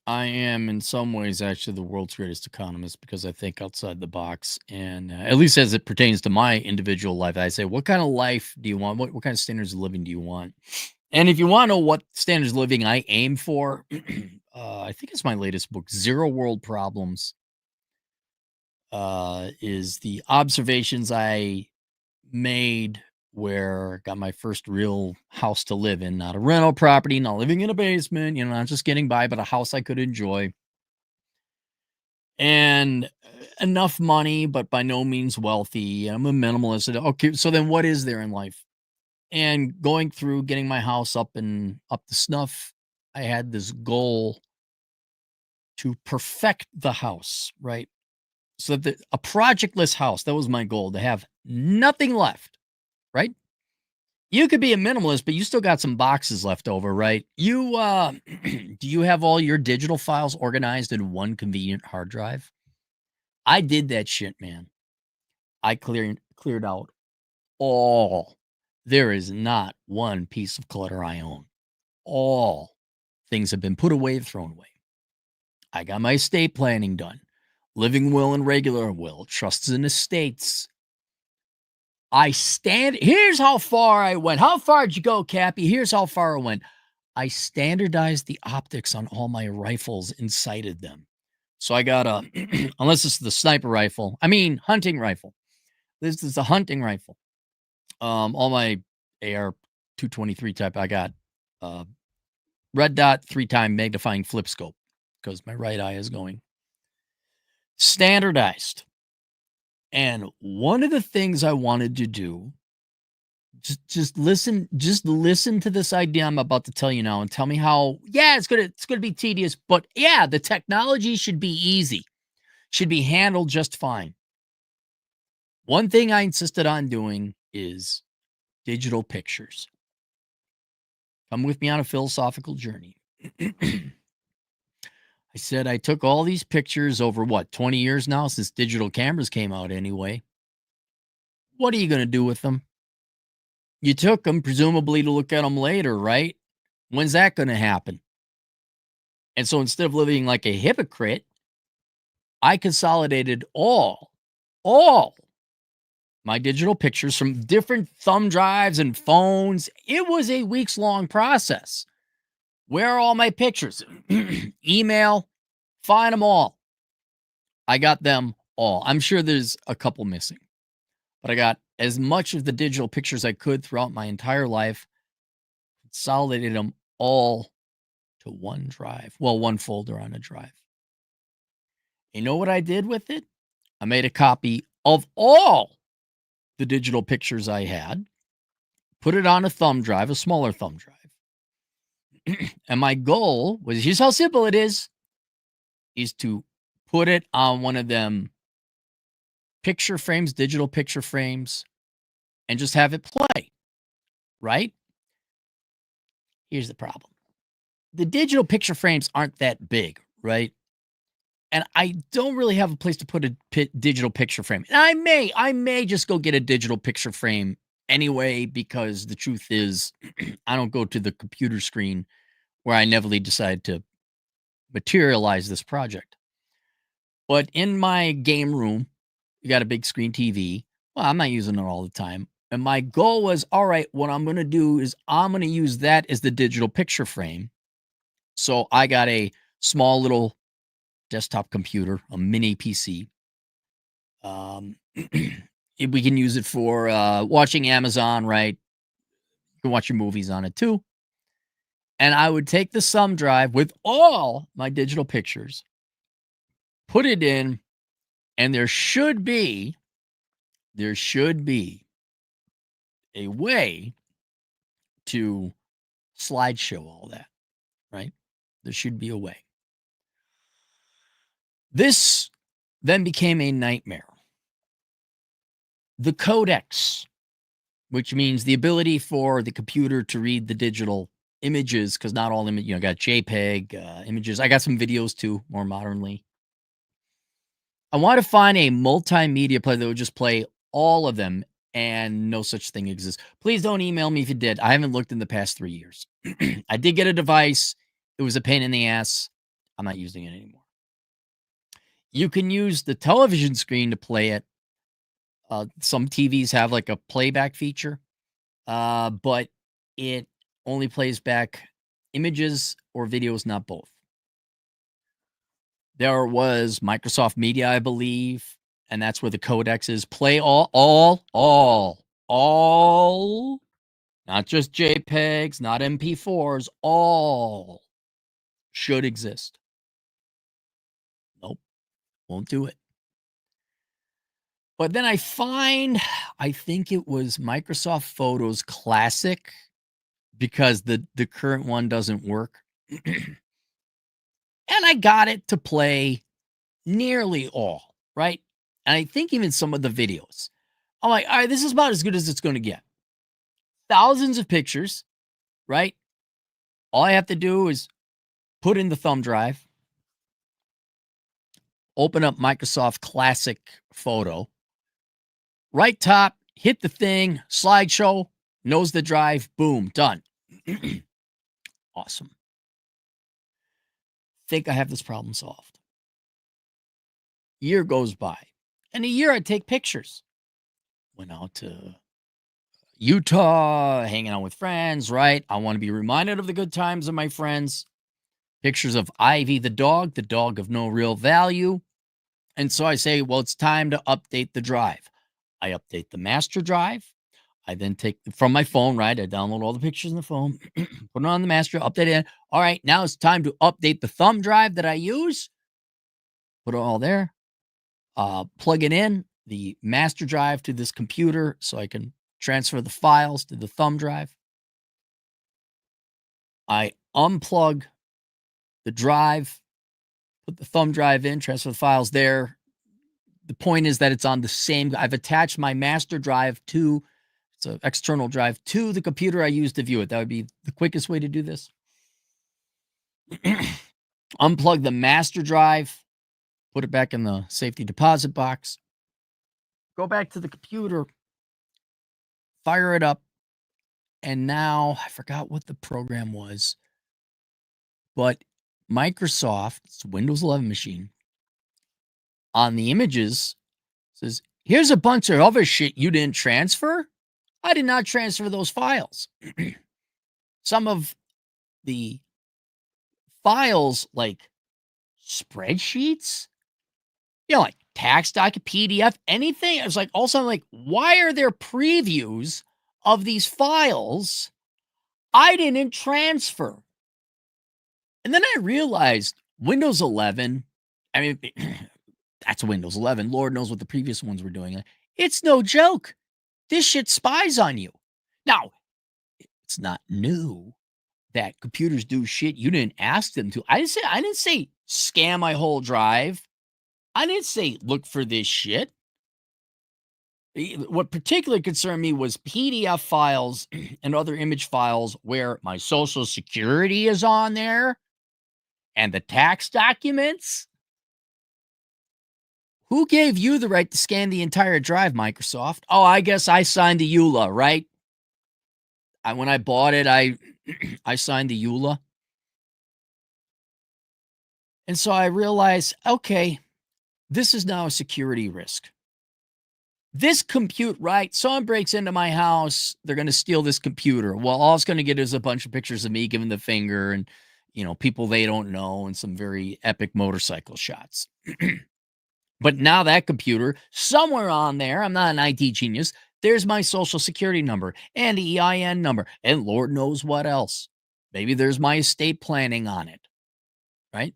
I am in some ways actually the world's greatest economist because I think outside the box. And at least as it pertains to my individual life, I say, what kind of life do you want? What kind of standards of living do you want? And if you want to know what standards of living I aim for, I think it's my latest book, Zero World Problems, is the observations I made where I got my first real house to live in, not a rental property, not living in a basement, not just getting by, but a house I could enjoy. And enough money, but by no means wealthy. I'm a minimalist. Okay, so then what is there in life? And going through getting my house up to snuff, I had this goal to perfect the house, right? So that a projectless house, that was my goal, to have nothing left, right? You could be a minimalist, but you still got some boxes left over, right? You do you have all your digital files organized in one convenient hard drive? I did that shit, man. I cleared out all. There is not one piece of clutter I own. All things have been put away, thrown away. I got my estate planning done. Living will and regular will, trusts and estates. Here's how far I went. How far did you go, Cappy? Here's how far I went. I standardized the optics on all my rifles and sighted them. So I got unless it's the sniper rifle, hunting rifle. This is a hunting rifle. All my AR 223 type, I got red dot 3-time magnifying flip scope because my right eye is going. Standardized. And one of the things I wanted to do, just listen to this idea I'm about to tell you now and tell me how, it's gonna be tedious, but the technology should be easy, should be handled just fine. One thing I insisted on doing is digital pictures. Come with me on a philosophical journey. I said I took all these pictures over 20 years now since digital cameras came out anyway. What are you going to do with them? You took them presumably to look at them later, right? When's that going to happen? And so instead of living like a hypocrite, I consolidated all my digital pictures from different thumb drives and phones. It was a weeks-long process. Where are all my pictures? Email, find them all. I got them all. I'm sure there's a couple missing, but I got as much of the digital pictures I could throughout my entire life, consolidated them all to one drive. Well, one folder on a drive. You know what I did with it? I made a copy of all the digital pictures I had, put it on a thumb drive, a smaller thumb drive. And my goal was, here's how simple it is to put it on one of them picture frames, digital picture frames, and just have it play, right? Here's the problem. The digital picture frames aren't that big, right? And I don't really have a place to put a digital picture frame. And I may just go get a digital picture frame anyway, because the truth is, I don't go to the computer screen where I never decide to materialize this project. But in my game room, you got a big screen TV. Well, I'm not using it all the time. And my goal was, all right, what I'm going to do is I'm going to use that as the digital picture frame. So I got a small little desktop computer, a mini PC. We can use it for watching Amazon, right? You can watch your movies on it too. And I would take the thumb drive with all my digital pictures, put it in, and there should be a way to slideshow all that, right? There should be a way. This then became a nightmare. The codecs, which means the ability for the computer to read the digital images, because not all images, got JPEG images. I got some videos too, more modernly. I want to find a multimedia player that would just play all of them, and no such thing exists. Please don't email me if you did. I haven't looked in the past 3 years. I did get a device. It was a pain in the ass. I'm not using it anymore. You can use the television screen to play it. Some TVs have like a playback feature, but it only plays back images or videos, not both. There was Microsoft Media, I believe, and that's where the codex is. Play all, not just JPEGs, not MP4s, all should exist. Nope, won't do it. But then I think it was Microsoft Photos Classic because the current one doesn't work. And I got it to play nearly all, right? And I think even some of the videos. I'm like, all right, this is about as good as it's going to get. Thousands of pictures, right? All I have to do is put in the thumb drive, open up Microsoft Classic Photo, right top, hit the thing, slideshow, knows the drive, boom, done. Awesome. Think I have this problem solved. Year goes by. And a year I take pictures. Went out to Utah, hanging out with friends, right? I want to be reminded of the good times of my friends. Pictures of Ivy, the dog of no real value. And so I say, well, it's time to update the drive. I update the master drive. I then take from my phone, right? I download all the pictures in the phone, put it on the master, update it. All right, now it's time to update the thumb drive that I use. Put it all there. Plug it in, the master drive to this computer so I can transfer the files to the thumb drive. I unplug the drive, put the thumb drive in, transfer the files there. The point is that it's on the same. I've attached my master drive to, it's an external drive, to the computer I use to view it. That would be the quickest way to do this. Unplug the master drive, put it back in the safety deposit box, go back to the computer, fire it up, and now I forgot what the program was, but Microsoft's Windows 11 machine on the images says, here's a bunch of other shit you didn't transfer. I did not transfer those files. Some of the files, like spreadsheets, like tax document, PDF, anything. I was like, also, like, why are there previews of these files I didn't transfer? And then I realized Windows 11, I mean, that's Windows 11. Lord knows what the previous ones were doing. It's no joke. This shit spies on you. Now, it's not new that computers do shit you didn't ask them to. I didn't say scan my whole drive. I didn't say look for this shit. What particularly concerned me was PDF files and other image files where my social security is on there and the tax documents. Who gave you the right to scan the entire drive, Microsoft? Oh, I guess I signed the EULA, right? When I bought it, I signed the EULA. And so I realized, okay, this is now a security risk. This compute, right? Someone breaks into my house, they're going to steal this computer. Well, all it's going to get is a bunch of pictures of me giving the finger and, people they don't know and some very epic motorcycle shots. But now that computer, somewhere on there, I'm not an IT genius, there's my social security number and the EIN number and Lord knows what else. Maybe there's my estate planning on it, right?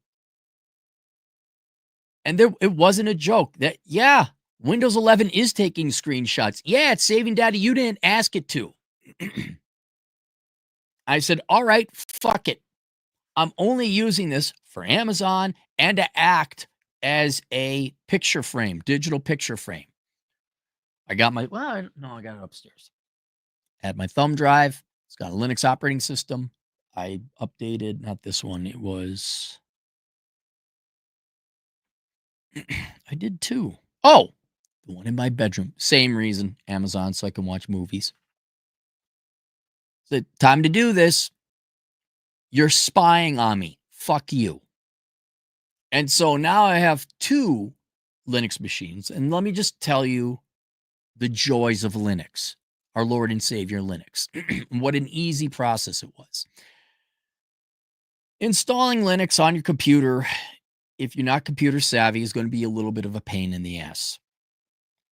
And it wasn't a joke that, yeah, Windows 11 is taking screenshots. Yeah, it's saving data you didn't ask it to. I said, all right, fuck it. I'm only using this for Amazon and to act as a picture frame, digital picture frame. I got I got it upstairs. I had my thumb drive. It's got a Linux operating system. I updated, not this one. It was, I did two. Oh, the one in my bedroom. Same reason, Amazon, so I can watch movies. So time to do this. You're spying on me. Fuck you. And so now I have 2 Linux machines, and let me just tell you the joys of Linux, our Lord and Savior Linux. What an easy process it was. Installing Linux on your computer, if you're not computer savvy, is going to be a little bit of a pain in the ass.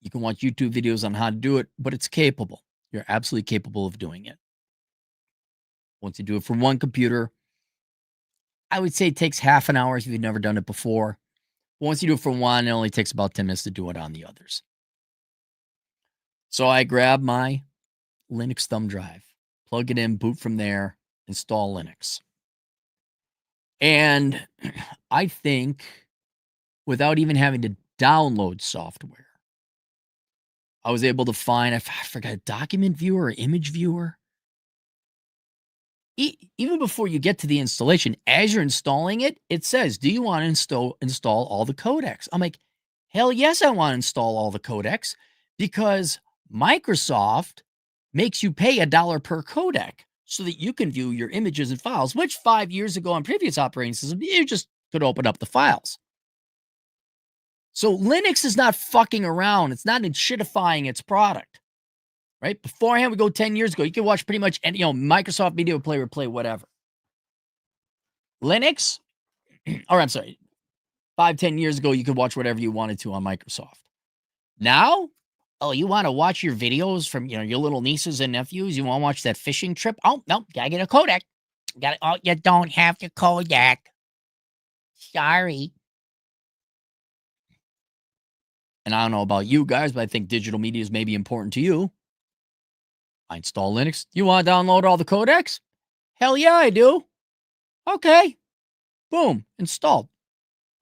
You can watch YouTube videos on how to do it, but it's capable. You're absolutely capable of doing it. Once you do it from one computer, I would say it takes half an hour if you've never done it before. Once you do it from one, it only takes about 10 minutes to do it on the others. So I grab my Linux thumb drive, plug it in, boot from there, install Linux. And I think without even having to download software, I was able to find, I forgot, a document viewer or image viewer. Even before you get to the installation, as you're installing it, it says, do you want to install all the codecs? I'm like, hell yes, I want to install all the codecs because Microsoft makes you pay $1 per codec so that you can view your images and files, which 5 years ago on previous operating systems, you just could open up the files. So Linux is not fucking around. It's not shitifying its product. Right? Beforehand, we go 10 years ago, you could watch pretty much any, Microsoft Media Player play whatever. Linux, or I'm sorry, 5, 10 years ago, you could watch whatever you wanted to on Microsoft. Now, oh, you want to watch your videos from, your little nieces and nephews? You want to watch that fishing trip? Oh, no, gotta get a codec. Oh, you don't have the codec. Sorry. And I don't know about you guys, but I think digital media is maybe important to you. I install Linux. You want to download all the codecs? Hell yeah, I do. Okay. Boom, installed.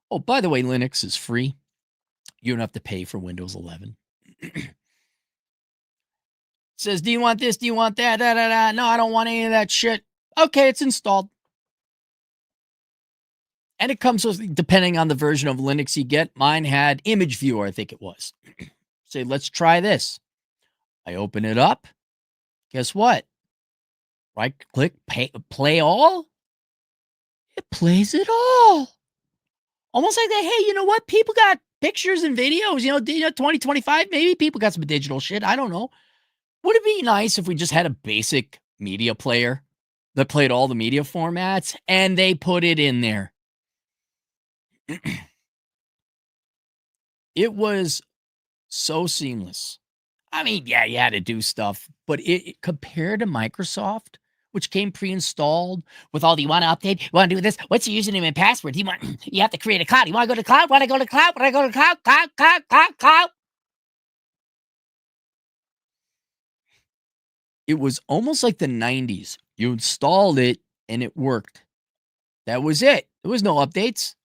Oh, by the way, Linux is free. You don't have to pay for Windows 11. Says, do you want this? Do you want that? Da, da, da. No, I don't want any of that shit. Okay, it's installed. And it comes with, depending on the version of Linux you get, mine had image viewer, I think it was. Say, let's try this. I open it up. Guess what? Right click, play all. It plays it all. Almost like that. Hey, you know what? People got pictures and videos, 2025, maybe people got some digital shit. I don't know. Would it be nice if we just had a basic media player that played all the media formats and they put it in there? It was so seamless. I mean, yeah, you had to do stuff, but it compared to Microsoft, which came pre-installed with all the, you want to update, you want to do this, what's your username and password? You have to create a cloud. You want to go to cloud? Want to go to cloud? Want to go to cloud? Cloud. It was almost like the 90s. You installed it and it worked. That was it. There was no updates.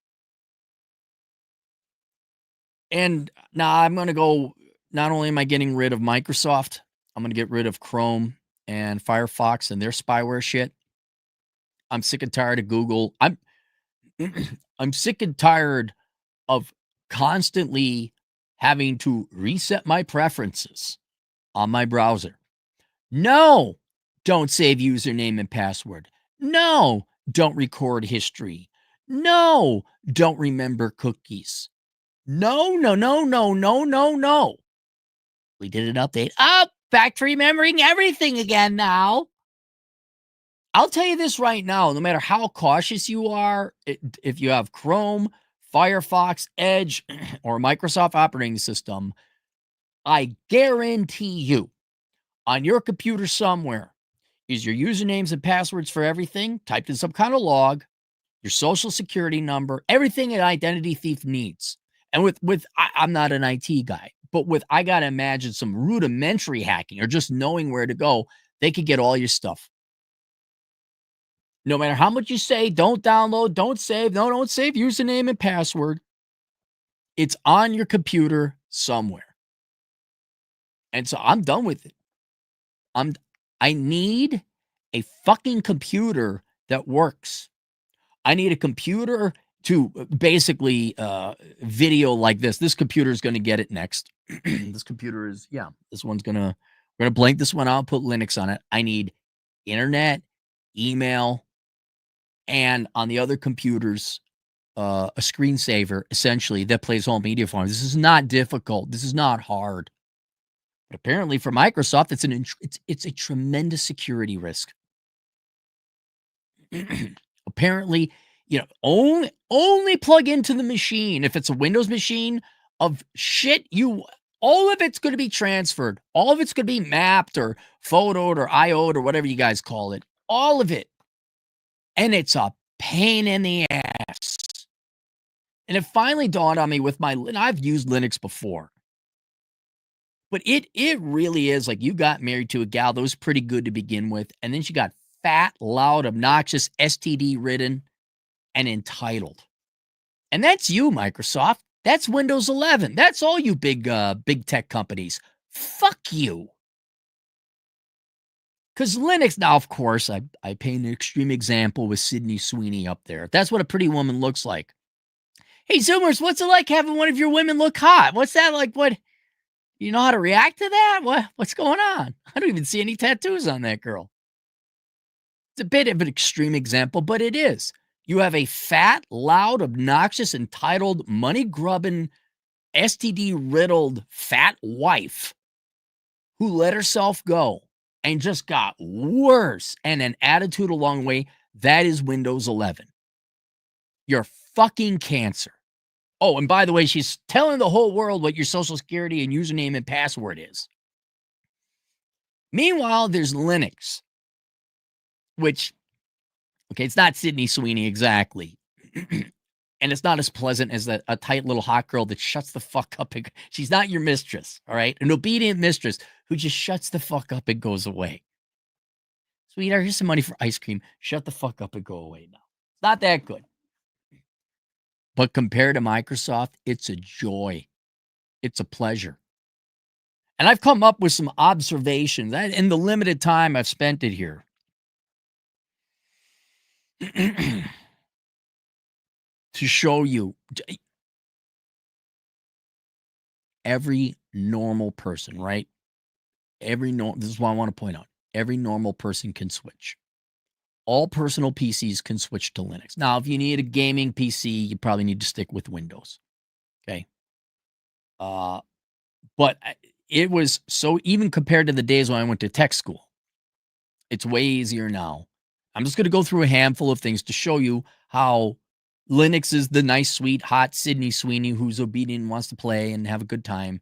And now I'm going to go, not only am I getting rid of Microsoft, I'm going to get rid of Chrome and Firefox and their spyware shit. I'm sick and tired of Google. I'm sick and tired of constantly having to reset my preferences on my browser. No, don't save username and password. No, don't record history. No, don't remember cookies. No. We did an update. Back to remembering everything again now. I'll tell you this right now, no matter how cautious you are, if you have Chrome, Firefox, Edge, or Microsoft operating system, I guarantee you, on your computer somewhere, is your usernames and passwords for everything typed in some kind of log, your social security number, everything an identity thief needs. And I'm not an IT guy, but I got to imagine some rudimentary hacking or just knowing where to go, they could get all your stuff. No matter how much you say, don't download, don't save, no, don't save username and password. It's on your computer somewhere. And so I'm done with it. I need a fucking computer that works. I need a computer to basically video like this. This computer is going to get it next. This computer is, this one's we're going to blank this one out, put Linux on it. I need internet, email, and on the other computers, a screensaver essentially that plays all media farms. This is not difficult. This is not hard. But apparently for Microsoft, it's a tremendous security risk. Apparently, only plug into the machine if it's a Windows machine of shit you all of it's going to be transferred. All of it's going to be mapped or photoed or IO'd or whatever you guys call it. All of it. And it's a pain in the ass. And it finally dawned on me with and I've used Linux before. But it really is like you got married to a gal that was pretty good to begin with, and then she got fat, loud, obnoxious, STD ridden, and entitled. And that's you, Microsoft. That's Windows 11. That's all you big tech companies. Fuck you. Because Linux, now, of course, I paint an extreme example with Sydney Sweeney up there. That's what a pretty woman looks like. Hey, Zoomers, what's it like having one of your women look hot? What's that like? What? You know how to react to that? What's going on? I don't even see any tattoos on that girl. It's a bit of an extreme example, but it is. You have a fat, loud, obnoxious, entitled, money-grubbing, STD-riddled fat wife who let herself go and just got worse and an attitude along the way. That is Windows 11. You're fucking cancer. Oh, and by the way, she's telling the whole world what your social security and username and password is. Meanwhile, there's Linux, which, okay, it's not Sydney Sweeney exactly. And it's not as pleasant as a tight little hot girl that shuts the fuck up. She's not your mistress, all right? An obedient mistress who just shuts the fuck up and goes away. Sweetheart, here's some money for ice cream. Shut the fuck up and go away now. It's not that good. But compared to Microsoft, it's a joy. It's a pleasure. And I've come up with some observations in the limited time I've spent it here. To show you every normal person, right? This is what I want to point out. Every normal person can switch. All personal PCs can switch to Linux. Now, if you need a gaming PC, you probably need to stick with Windows. Okay. But it was so, even compared to the days when I went to tech school, it's way easier now. I'm just going to go through a handful of things to show you how Linux is the nice, sweet, hot Sydney Sweeney who's obedient and wants to play and have a good time.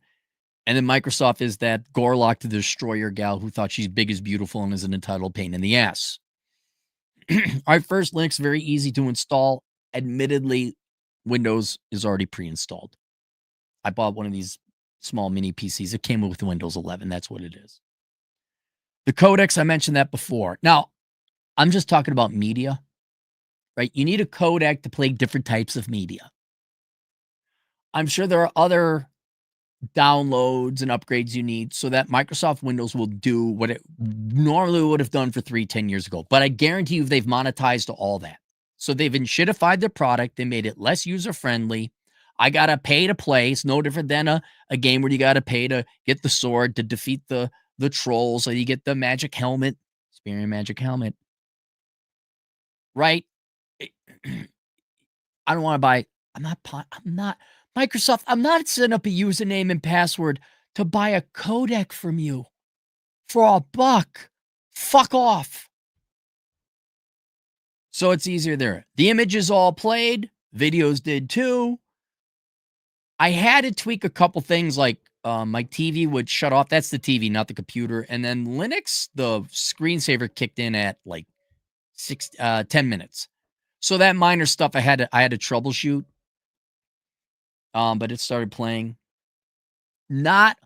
And then Microsoft is that Gorlock the Destroyer gal who thought she's big as beautiful and is an entitled pain in the ass. All right, first, Linux, very easy to install. Admittedly, Windows is already pre-installed. I bought one of these small mini PCs. It came with Windows 11. That's what it is. The codecs, I mentioned that before. Now, I'm just talking about media, right? You need a codec to play different types of media. I'm sure there are other downloads and upgrades you need so that Microsoft Windows will do what it normally would have done for 10 years ago. But I guarantee you they've monetized all that. So they've enshittified their product. They made it less user-friendly. I got to pay to play. It's no different than a game where you got to pay to get the sword to defeat the trolls. So you get the magic helmet. Spearing magic helmet. Right? I don't want to buy. I'm not Microsoft. I'm not setting up a username and password to buy a codec from you for $1. Fuck off. So it's easier there. The images all played. Videos did too. I had to tweak a couple things like my TV would shut off. That's the TV, not the computer. And then Linux, the screensaver kicked in at like 10 minutes. So that minor stuff I had to troubleshoot. But it started playing. Not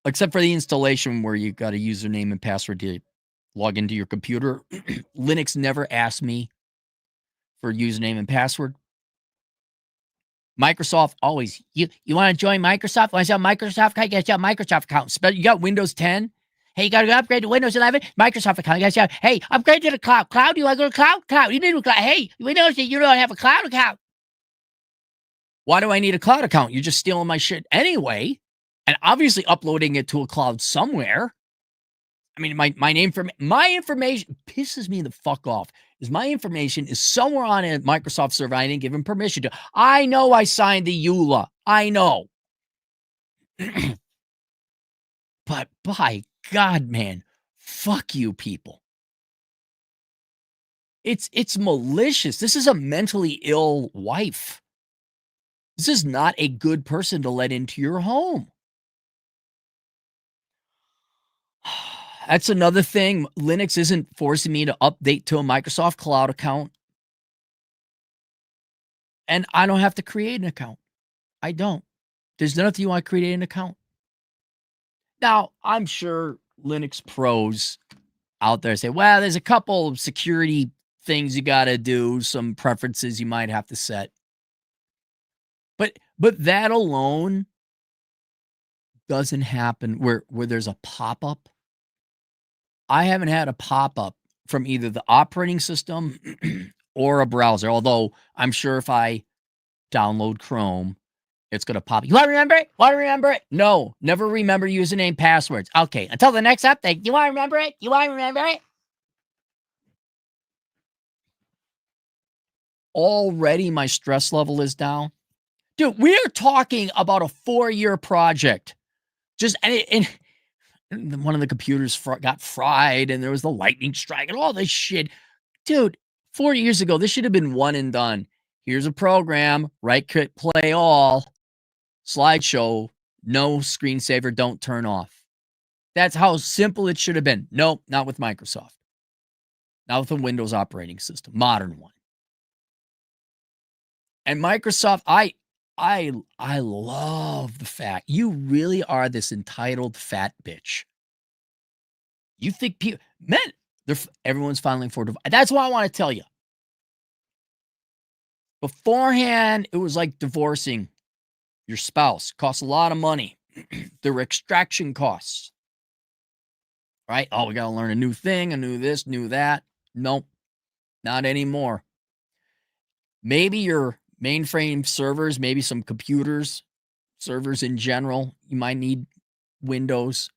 except for the installation where you got a username and password to log into your computer. Linux never asked me for username and password. Microsoft always, you want to join Microsoft? Want to have Microsoft account? You got a Microsoft account. You got Windows 10. Hey, you got to upgrade to Windows 11. Microsoft account. You got to hey, upgrade to the cloud. Cloud, you want to go to cloud? Cloud. You need a cloud. Hey, Windows, you don't have a cloud account. Why do I need a cloud account? You're just stealing my shit anyway. And obviously uploading it to a cloud somewhere. I mean, my information pisses me the fuck off. Is my information is somewhere on a Microsoft server I didn't give him permission to. I know I signed the EULA. I know. But by God, man, fuck you people. It's malicious. This is a mentally ill wife. This is not a good person to let into your home. That's another thing. Linux isn't forcing me to update to a Microsoft Cloud account. And I don't have to create an account. I don't. There's nothing you want to create an account. Now, I'm sure Linux pros out there say, well, there's a couple of security things you got to do, some preferences you might have to set. But that alone doesn't happen where there's a pop-up. I haven't had a pop-up from either the operating system or a browser, although I'm sure if I download Chrome, it's going to pop. You want to remember it? Want to remember it? No, never remember username passwords. Okay, until the next update. You want to remember it? You want to remember it? Already my stress level is down. Dude, we are talking about a 4-year project. Just, and one of the computers got fried and there was the lightning strike and all this shit. Dude, 4 years ago, this should have been one and done. Here's a program, right-click, play all, slideshow, no screensaver, don't turn off. That's how simple it should have been. Nope, not with Microsoft. Not with a Windows operating system, modern one. And Microsoft, I love the fact you really are this entitled fat bitch. You think people, men, everyone's filing for divorce. That's what I want to tell you. Beforehand, it was like divorcing your spouse. Costs a lot of money. There were extraction costs. Right? Oh, we got to learn a new thing, a new this, new that. Nope, not anymore. Maybe your mainframe servers, maybe some computers, servers in general, you might need Windows.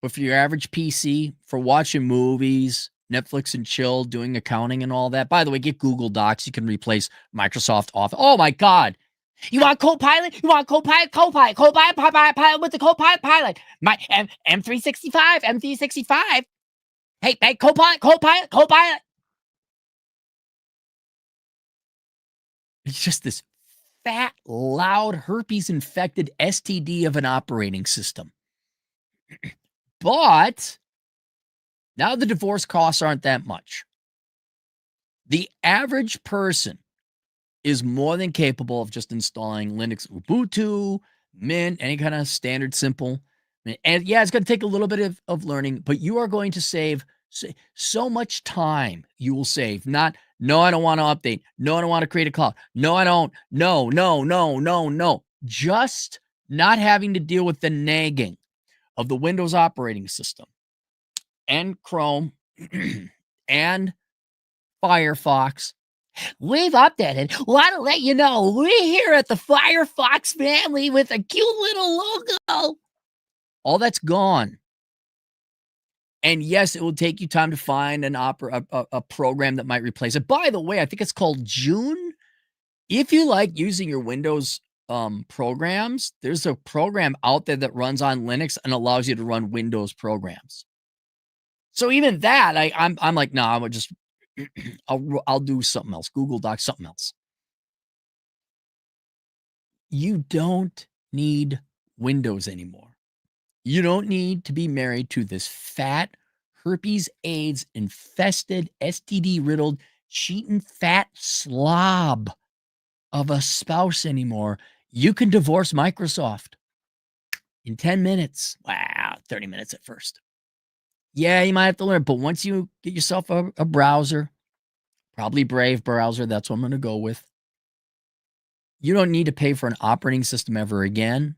But for your average PC, for watching movies, Netflix and chill, doing accounting and all that. By the way, get Google Docs. You can replace Microsoft Office. Oh my God. You want Copilot? You want Copilot? Pilot with the Copilot. My M365. Hey, Copilot. It's just this fat, loud, herpes-infected STD of an operating system. But now the divorce costs aren't that much. The average person is more than capable of just installing Linux, Ubuntu, Mint, any kind of standard simple. And yeah, it's going to take a little bit of learning, but you are going to save so much time. You will save. No, I don't want to update. No, I don't want to create a cloud. No, I don't. No. Just not having to deal with the nagging of the Windows operating system and Chrome and Firefox. We've updated. Want to let you know, we're here at the Firefox family with a cute little logo. All that's gone. And yes, it will take you time to find a program that might replace it. By the way, I think it's called June. If you like using your Windows programs, there's a program out there that runs on Linux and allows you to run Windows programs. So even that, I'm like, no, I would just I'll do something else. Google Docs, something else. You don't need Windows anymore. You don't need to be married to this fat, herpes, AIDS infested, STD riddled, cheating fat slob of a spouse anymore. You can divorce Microsoft in 10 minutes. Wow, 30 minutes at first. Yeah, you might have to learn, but once you get yourself a browser, probably Brave browser, that's what I'm going to go with. You don't need to pay for an operating system ever again.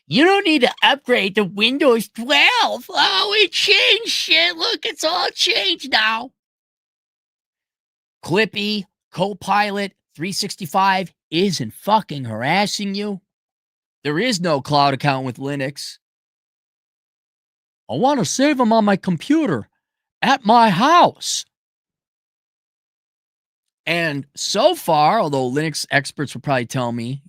You don't need to upgrade to Windows 12. Oh, it changed shit. Look, it's all changed now. Clippy, Copilot, 365 isn't fucking harassing you. There is no cloud account with Linux. I want to save them on my computer at my house. And so far, although Linux experts will probably tell me,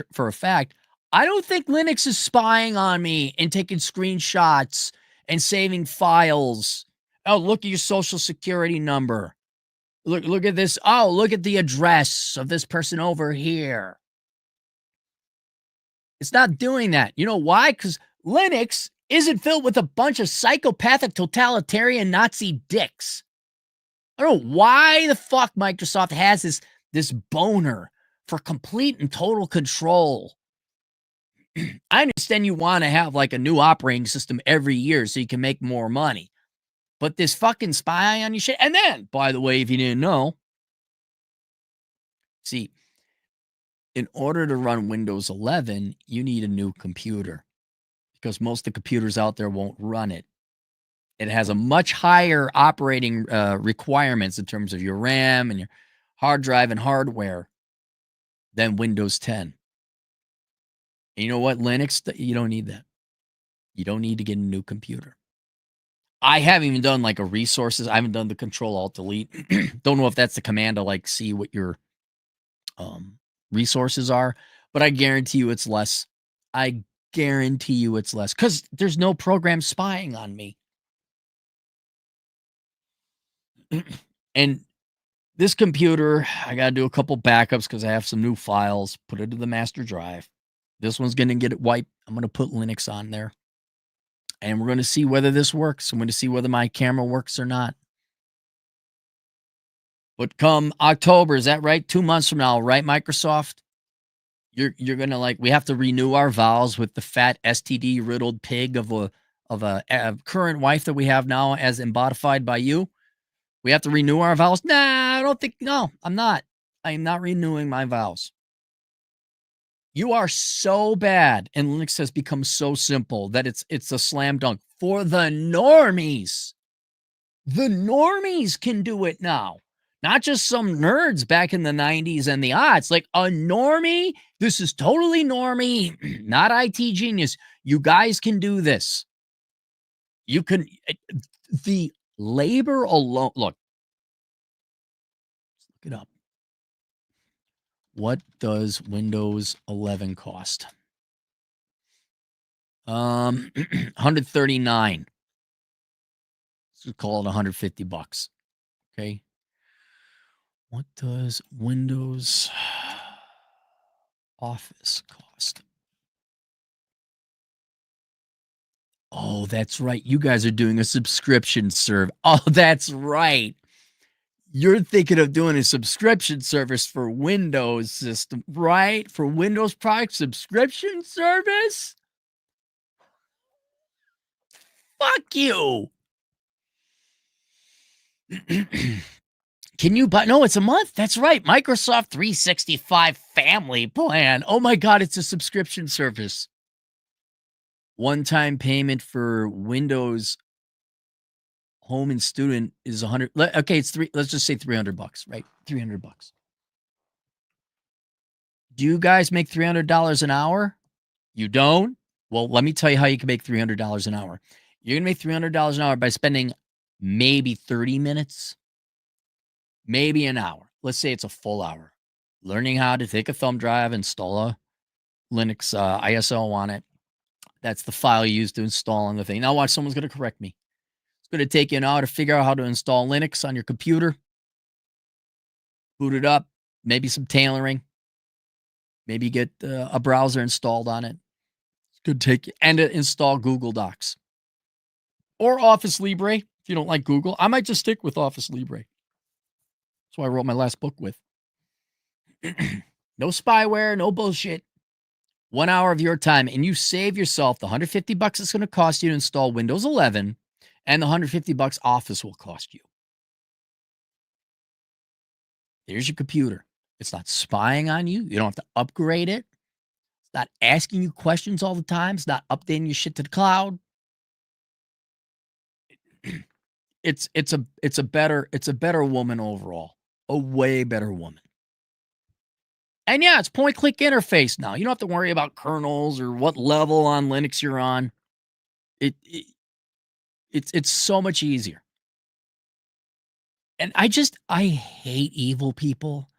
for a fact, I don't think Linux is spying on me and taking screenshots and saving files. Oh, look at your social security number. Look at this. Oh, look at the address of this person over here. It's not doing that. You know why? Because Linux isn't filled with a bunch of psychopathic, totalitarian Nazi dicks. I don't know why the fuck Microsoft has this boner for complete and total control. I understand you want to have like a new operating system every year so you can make more money. But this fucking spy on your shit. And then, by the way, if you didn't know, see, in order to run Windows 11, you need a new computer because most of the computers out there won't run it. It has a much higher operating requirements in terms of your RAM and your hard drive and hardware than Windows 10. And you know what? Linux, you don't need that. You don't need to get a new computer. I haven't even done like a resources. I haven't done the Control-Alt-Delete. Don't know if that's the command to like see what your resources are, but I guarantee you it's less. I guarantee you it's less because there's no program spying on me. And this computer, I got to do a couple backups because I have some new files, put it to the master drive. This one's going to get it wiped. I'm going to put Linux on there. And we're going to see whether this works. I'm going to see whether my camera works or not. But come October, is that right? 2 months from now, right, Microsoft? You're going to we have to renew our vows with the fat STD riddled pig of a current wife that we have now as embodified by you. We have to renew our vows. Nah, I don't think. No, I'm not. I am not renewing my vows. You are so bad, and Linux has become so simple that it's a slam dunk for the normies. The normies can do it now. Not just some nerds back in the 90s and the aughts. Like a normie, this is totally normie, not IT genius. You guys can do this. You can, the labor alone. Look it up. What does Windows 11 cost? 139. Let's call it 150 bucks. Okay. What does Windows Office cost? Oh, that's right. You guys are doing a subscription serve. Oh, that's right. You're thinking of doing a subscription service for Windows system, right? For Windows product subscription service? Fuck you. Can you buy? No, it's a month. That's right. Microsoft 365 family plan. Oh my God, it's a subscription service. One-time payment for Windows Home and Student is 100. Okay, it's let's just say 300 bucks, right? 300 bucks. Do you guys make $300 an hour? You don't? Well, let me tell you how you can make $300 an hour. You're going to make $300 an hour by spending maybe 30 minutes, maybe an hour. Let's say it's a full hour. Learning how to take a thumb drive, install a Linux ISO on it. That's the file you use to install on the thing. Now watch, someone's going to correct me. It's going to take you an hour to figure out how to install Linux on your computer. Boot it up. Maybe some tailoring. Maybe get a browser installed on it. It's going to take you. And install Google Docs. Or Office Libre, if you don't like Google. I might just stick with Office Libre. That's what I wrote my last book with. No spyware, no bullshit. 1 hour of your time, and you save yourself the 150 bucks it's going to cost you to install Windows 11, and the 150 bucks Office will cost you. There's your computer. It's not spying on you. You don't have to upgrade it. It's not asking you questions all the time. It's not updating your shit to the cloud. It's a better woman overall. A way better woman. And yeah, it's point-click interface now. You don't have to worry about kernels or what level on Linux you're on. It's so much easier. And I hate evil people.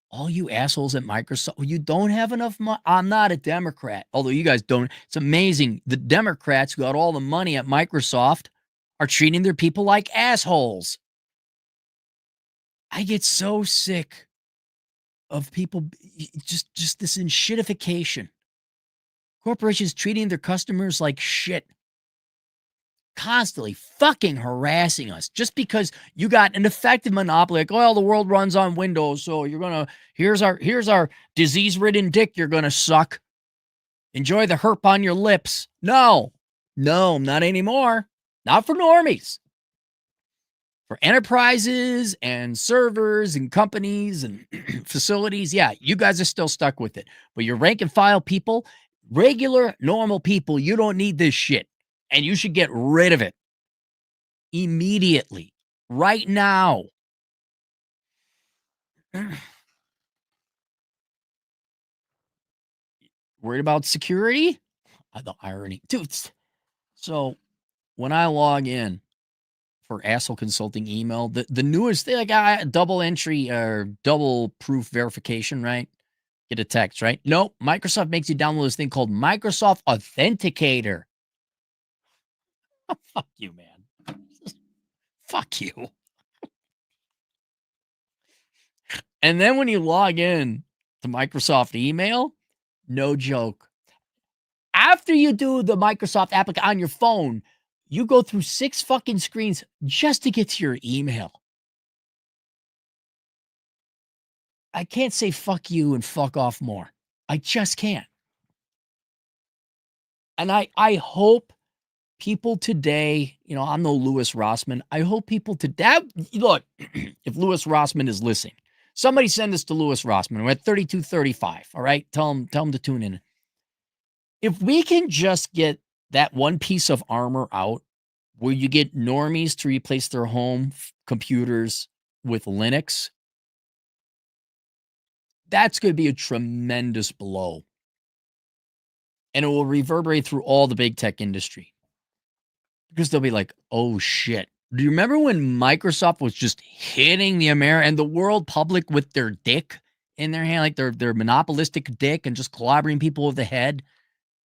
All you assholes at Microsoft, you don't have enough money. I'm not a Democrat, although you guys don't. It's amazing. The Democrats who got all the money at Microsoft are treating their people like assholes. I get so sick of people just this enshittification. Corporations treating their customers like shit, constantly fucking harassing us just because you got an effective monopoly. Like, well, the world runs on Windows, so you're gonna here's our disease-ridden dick you're gonna suck. Enjoy the herp on your lips. No, no, not anymore. Not for normies. For enterprises and servers and companies and facilities, yeah, you guys are still stuck with it. But your rank and file people, regular, normal people, you don't need this shit. And you should get rid of it immediately, right now. Worried about security? The irony. Dude, so when I log in for asshole consulting email, the newest thing, like double entry or double proof verification, right? Get a text, right? Nope. Microsoft makes you download this thing called Microsoft Authenticator. Fuck you, man. Fuck you. And then when you log in to Microsoft email, no joke. After you do the Microsoft application on your phone, you go through 6 fucking screens just to get to your email. I can't say fuck you and fuck off more. I just can't. And I hope people today, I'm no Louis Rossman. I hope people today, look, if Louis Rossman is listening, somebody send this to Louis Rossman. We're at 3235. All right. Tell him to tune in. If we can just get that one piece of armor out where you get normies to replace their home computers with Linux, that's going to be a tremendous blow. And it will reverberate through all the big tech industry. Because they'll be like, oh shit. Do you remember when Microsoft was just hitting the America and the world public with their dick in their hand, like their monopolistic dick and just clobbering people over the head?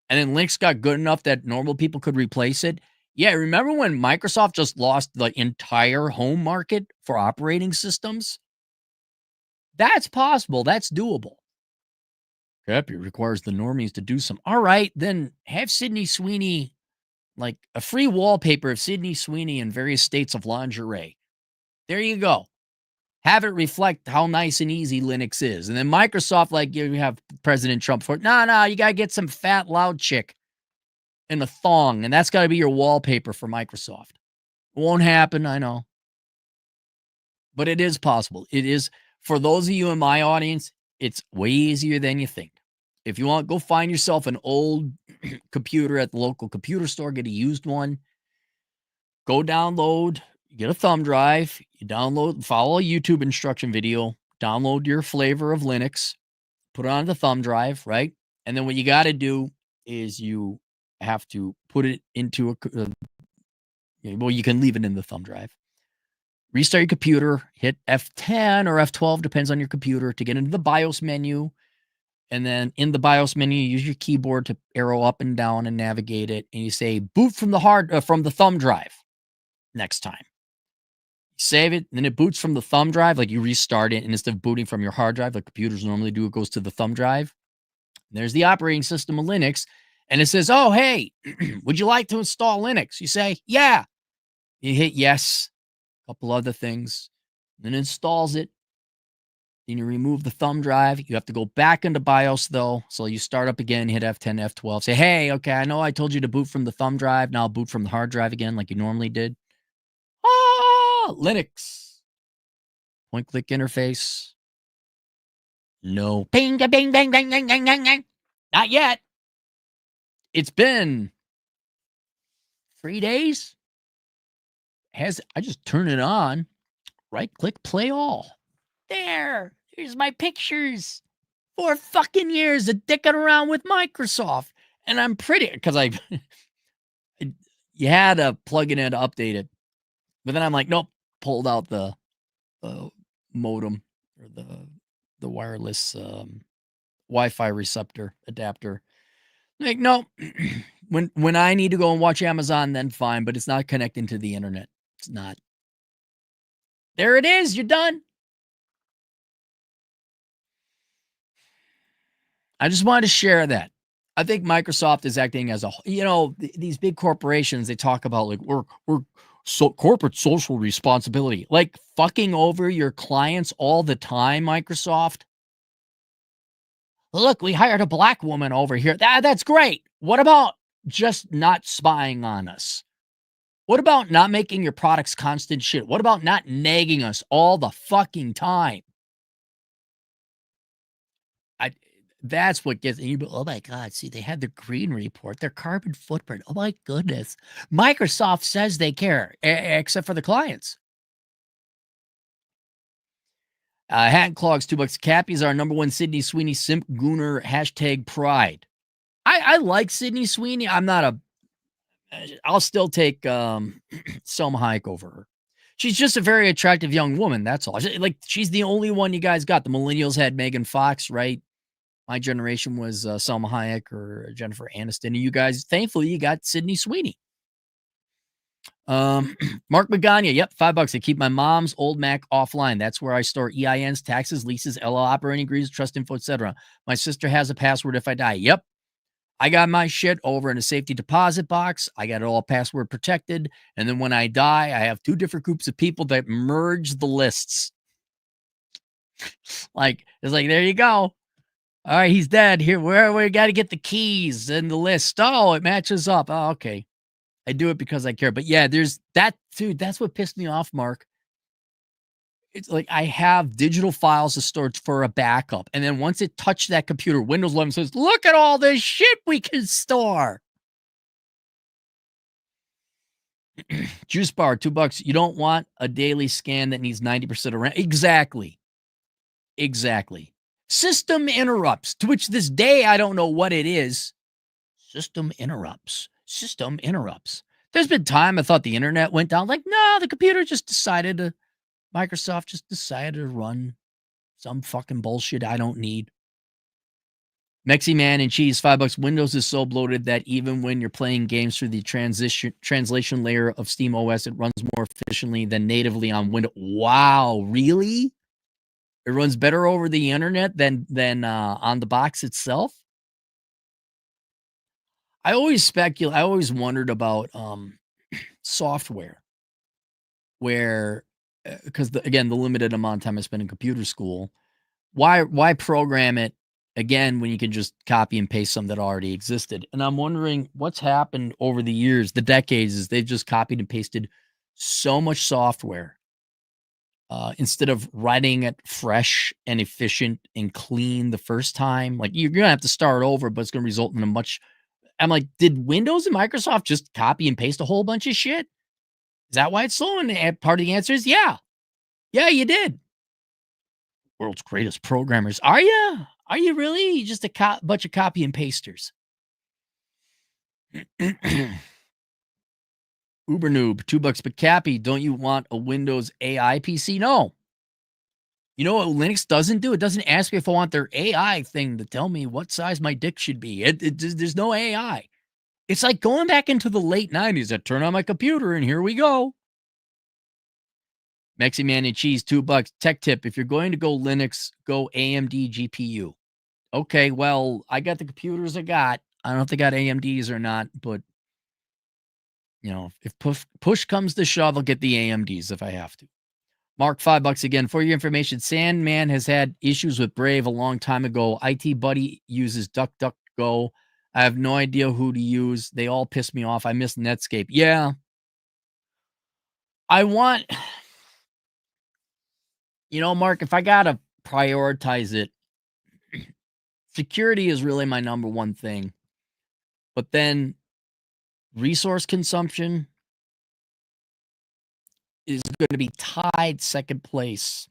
And then Linux got good enough that normal people could replace it. Yeah, remember when Microsoft just lost the entire home market for operating systems? That's possible. That's doable. Cappy requires the normies to do some. All right, then have Sydney Sweeney, like a free wallpaper of Sydney Sweeney in various states of lingerie. There you go. Have it reflect how nice and easy Linux is. And then Microsoft, like you have President Trump for, no, you got to get some fat, loud chick in a thong. And that's got to be your wallpaper for Microsoft. Won't happen, I know. But it is possible. It is, for those of you in my audience, it's way easier than you think. If you want, go find yourself an old computer at the local computer store, get a used one. Go download, get a thumb drive, you download, follow a YouTube instruction video, download your flavor of Linux, put it on the thumb drive, right? And then what you got to do is you have to put it into well, you can leave it in the thumb drive. Restart your computer, hit F10 or F12, depends on your computer, to get into the BIOS menu. And then in the BIOS menu, you use your keyboard to arrow up and down and navigate it. And you say boot from the thumb drive next time. Save it, and then it boots from the thumb drive, like you restart it, and instead of booting from your hard drive, like computers normally do, it goes to the thumb drive. And there's the operating system of Linux, and it says, oh, hey, would you like to install Linux? You say, yeah. You hit yes, a couple other things, then it installs it. Then you remove the thumb drive. You have to go back into BIOS, though. So you start up again, hit F10, F12. Say, hey, okay, I know I told you to boot from the thumb drive. Now I'll boot from the hard drive again like you normally did. Linux. Point click interface. No. Bing, bing, bing, bing, bing, bing, bing, bing. Not yet. It's been 3 days. I just turn it on. Right click, play all. Here's my pictures. 4 fucking years of dicking around with Microsoft. And I'm pretty, because you had to plug it in to update it. But then I'm like, nope, pulled out the modem or the wireless Wi-Fi receptor adapter. Like, no, when I need to go and watch Amazon, then fine, but it's not connecting to the internet. It's not. There it is. You're done. I just wanted to share that. I think Microsoft is acting as a, these big corporations, they talk about like we're so corporate social responsibility, like fucking over your clients all the time, Microsoft. Look, we hired a black woman over here. That's great. What about just not spying on us? What about not making your products constant shit? What about not nagging us all the fucking time? I That's what gets you. Oh my god, see, they had the green report, their carbon footprint. Oh my goodness. Microsoft says they care, except for the clients. Hat and Clogs, $2. Cappy's our number one Sydney Sweeney simp gooner hashtag pride. I like Sydney Sweeney. I'm not a I'll still take Selma Hayek over her. She's just a very attractive young woman. That's all. Like, she's the only one you guys got. The millennials had Megan Fox, right? My generation was Selma Hayek or Jennifer Aniston. And you guys, thankfully, you got Sydney Sweeney. Mark Magana, yep, $5. I keep my mom's old Mac offline. That's where I store EINs, taxes, leases, LL operating agreements, trust info, etc. My sister has a password if I die. Yep. I got my shit over in a safety deposit box. I got it all password protected. And then when I die, I have two different groups of people that merge the lists. Like, it's like, there you go. All right, he's dead. Here, where we got to get the keys and the list. Oh, it matches up. Oh, okay. I do it because I care. But yeah, there's that, dude. That's what pissed me off, Mark. It's like I have digital files to store for a backup. And then once it touched that computer, Windows 11 says, look at all this shit we can store. Juice bar, $2. You don't want a daily scan that needs 90% of RAM. Exactly. Exactly. System interrupts, to which this day I don't know what it is. System interrupts. System interrupts. There's been time I thought the internet went down. Like, no, the computer just decided to, Microsoft just decided to run some fucking bullshit I don't need. Mexi Man and Cheese, $5. Windows is so bloated that even when you're playing games through the translation layer of Steam OS, it runs more efficiently than natively on Windows. Wow, really? It runs better over the internet than on the box itself? I always wondered about software where, because again, the limited amount of time I spent in computer school, why program it again when you can just copy and paste something that already existed? And I'm wondering what's happened over the years, the decades, is they've just copied and pasted so much software instead of writing it fresh and efficient and clean the first time. Like, you're gonna have to start over, but it's gonna result in a much. I'm like, did Windows and Microsoft just copy and paste a whole bunch of shit? Is that why it's slow? And part of the answer is yeah. Yeah, you did. World's greatest programmers. Are you? Are you really just a bunch of copy and pasters? Uber noob, $2. But Cappy, don't you want a Windows AI PC? No. You know what Linux doesn't do? It doesn't ask me if I want their AI thing to tell me what size my dick should be. There's no AI. It's like going back into the late 90s. I turn on my computer and here we go. Mexi Man and Cheese, $2. Tech tip: if you're going to go Linux, go AMD GPU. Okay, well, I got the computers I got. I don't know if they got AMDs or not, but if push comes to shove, I'll get the AMDs if I have to. Mark, $5 again. For your information, Sandman has had issues with Brave a long time ago. IT Buddy uses DuckDuckGo. I have no idea who to use. They all piss me off. I miss Netscape. Yeah. I want, Mark, if I got to prioritize it, security is really my number one thing. But then resource consumption is going to be tied second place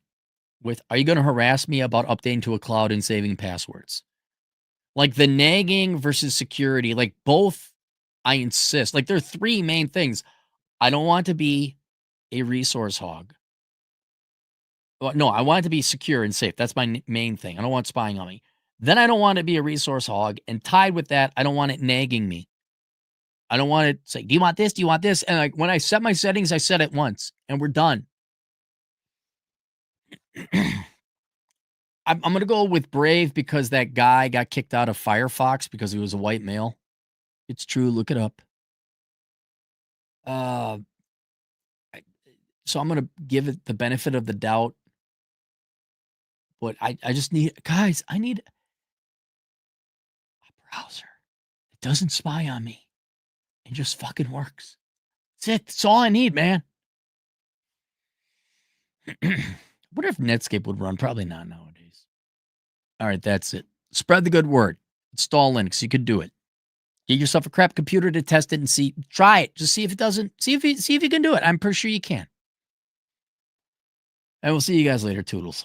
with, are you going to harass me about updating to a cloud and saving passwords? Like, the nagging versus security, like both I insist. Like, there are 3 main things. I don't want to be a resource hog. Well, no, I want it to be secure and safe. That's my main thing. I don't want spying on me. Then I don't want it to be a resource hog. And tied with that, I don't want it nagging me. I don't want it to say, do you want this? Do you want this? And like when I set my settings, I set it once and we're done. I'm going to go with Brave because that guy got kicked out of Firefox because he was a white male. It's true. Look it up. Uh, I- so I'm going to give it the benefit of the doubt. But I just need, guys, I need a browser that doesn't spy on me. It just fucking works. That's it. That's all I need, man. What if Netscape would run? Probably not nowadays. All right, that's it. Spread the good word. Install Linux. You could do it. Get yourself a crap computer to test it and see. Try it. Just see if it doesn't. See if you can do it. I'm pretty sure you can. And we'll see you guys later. Toodles.